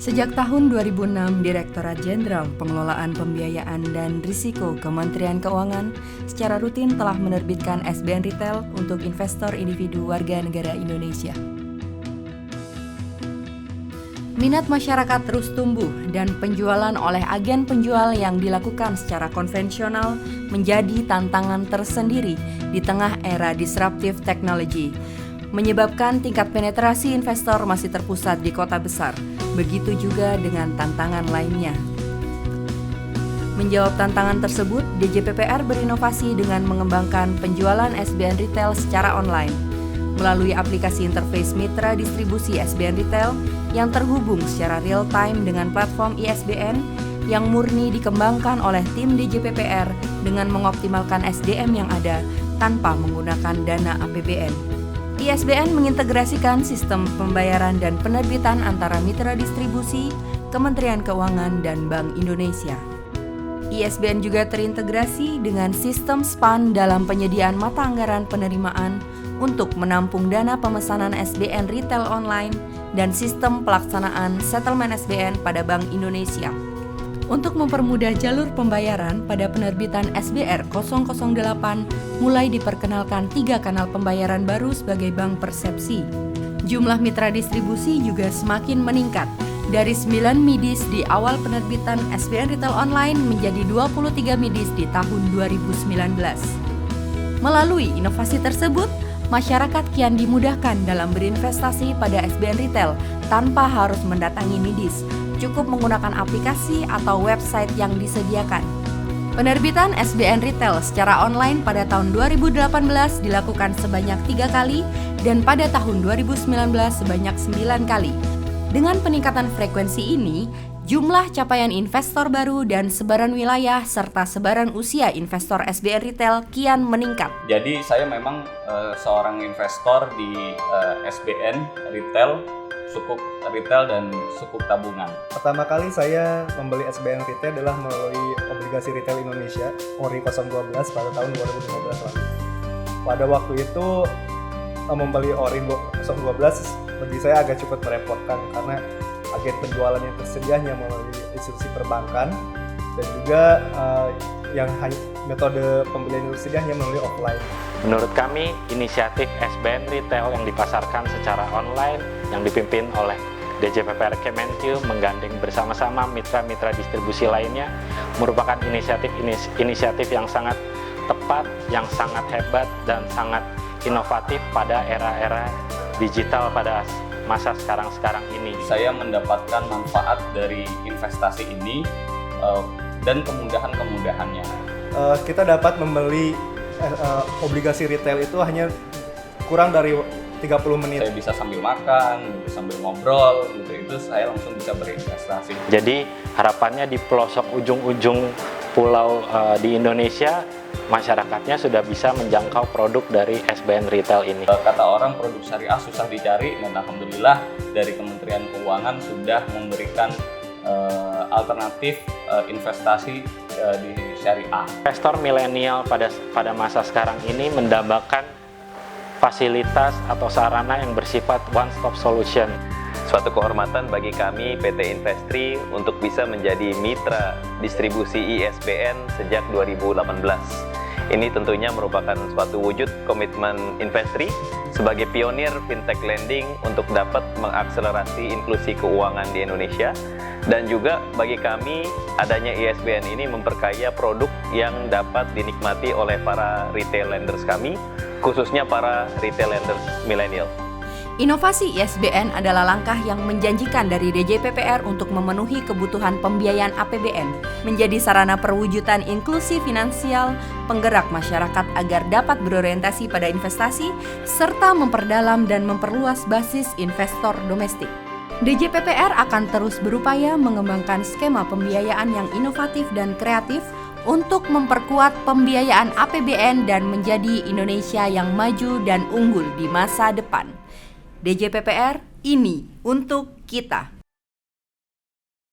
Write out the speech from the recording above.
Sejak tahun 2006, Direktorat Jenderal Pengelolaan Pembiayaan dan Risiko Kementerian Keuangan secara rutin telah menerbitkan SBN Retail untuk investor individu warga negara Indonesia. Minat masyarakat terus tumbuh dan penjualan oleh agen penjual yang dilakukan secara konvensional menjadi tantangan tersendiri di tengah era disruptive technology, menyebabkan tingkat penetrasi investor masih terpusat di kota besar. Begitu juga dengan tantangan lainnya. Menjawab tantangan tersebut, DJPPR berinovasi dengan mengembangkan penjualan SBN Retail secara online melalui aplikasi interface mitra distribusi SBN Retail yang terhubung secara real-time dengan platform ISBN yang murni dikembangkan oleh tim DJPPR dengan mengoptimalkan SDM yang ada tanpa menggunakan dana APBN. ISBN mengintegrasikan sistem pembayaran dan penerbitan antara mitra distribusi, Kementerian Keuangan, dan Bank Indonesia. ISBN juga terintegrasi dengan sistem SPAN dalam penyediaan mata anggaran penerimaan untuk menampung dana pemesanan SBN Retail online dan sistem pelaksanaan settlement SBN pada Bank Indonesia. Untuk mempermudah jalur pembayaran pada penerbitan SBR 008, mulai diperkenalkan 3 kanal pembayaran baru sebagai bank persepsi. Jumlah mitra distribusi juga semakin meningkat, dari 9 midis di awal penerbitan SBN Retail Online menjadi 23 midis di tahun 2019. Melalui inovasi tersebut, masyarakat kian dimudahkan dalam berinvestasi pada SBN Retail tanpa harus mendatangi midis. Cukup menggunakan aplikasi atau website yang disediakan. Penerbitan SBN Retail secara online pada tahun 2018 dilakukan sebanyak 3 kali dan pada tahun 2019 sebanyak 9 kali. Dengan peningkatan frekuensi ini, jumlah capaian investor baru dan sebaran wilayah serta sebaran usia investor SBN Retail kian meningkat. Jadi saya memang seorang investor di SBN Retail, sukuk retail dan sukuk tabungan. Pertama kali saya membeli SBN Retail adalah melalui obligasi retail Indonesia ORI 012 pada tahun 2015 lalu. Pada waktu itu membeli ORI 012 bagi saya agak cukup merepotkan karena agen penjualan yang tersedia hanya melalui institusi perbankan dan juga yang metode pembelian yang tersedia hanya melalui offline. Menurut kami, inisiatif SBN Retail yang dipasarkan secara online yang dipimpin oleh DJPPR Kemenq menggandeng bersama-sama mitra-mitra distribusi lainnya merupakan inisiatif yang sangat tepat, yang sangat hebat dan sangat inovatif pada era-era digital pada masa sekarang ini. Saya mendapatkan manfaat dari investasi ini dan kemudahan-kemudahannya. Kita dapat membeli obligasi retail itu hanya kurang dari 30 menit. Saya bisa sambil makan, sambil ngobrol, itu saya langsung bisa berinvestasi. Jadi harapannya di pelosok ujung-ujung pulau di Indonesia, masyarakatnya sudah bisa menjangkau produk dari SBN Retail ini. Kata orang produk syariah susah dicari, dan alhamdulillah dari Kementerian Keuangan sudah memberikan alternatif investasi di syariah. Investor milenial pada masa sekarang ini mendambakan fasilitas atau sarana yang bersifat one-stop solution. Suatu kehormatan bagi kami PT Investri untuk bisa menjadi mitra distribusi ISBN sejak 2018. Ini tentunya merupakan suatu wujud komitmen Investri sebagai pionir fintech lending untuk dapat mengakselerasi inklusi keuangan di Indonesia. Dan juga bagi kami, adanya ISBN ini memperkaya produk yang dapat dinikmati oleh para retail lenders kami, khususnya para retail lenders milenial. Inovasi ISBN adalah langkah yang menjanjikan dari DJPPR untuk memenuhi kebutuhan pembiayaan APBN, menjadi sarana perwujudan inklusi finansial, penggerak masyarakat agar dapat berorientasi pada investasi, serta memperdalam dan memperluas basis investor domestik. DJPPR akan terus berupaya mengembangkan skema pembiayaan yang inovatif dan kreatif untuk memperkuat pembiayaan APBN dan menjadi Indonesia yang maju dan unggul di masa depan. DJPPR, ini untuk kita.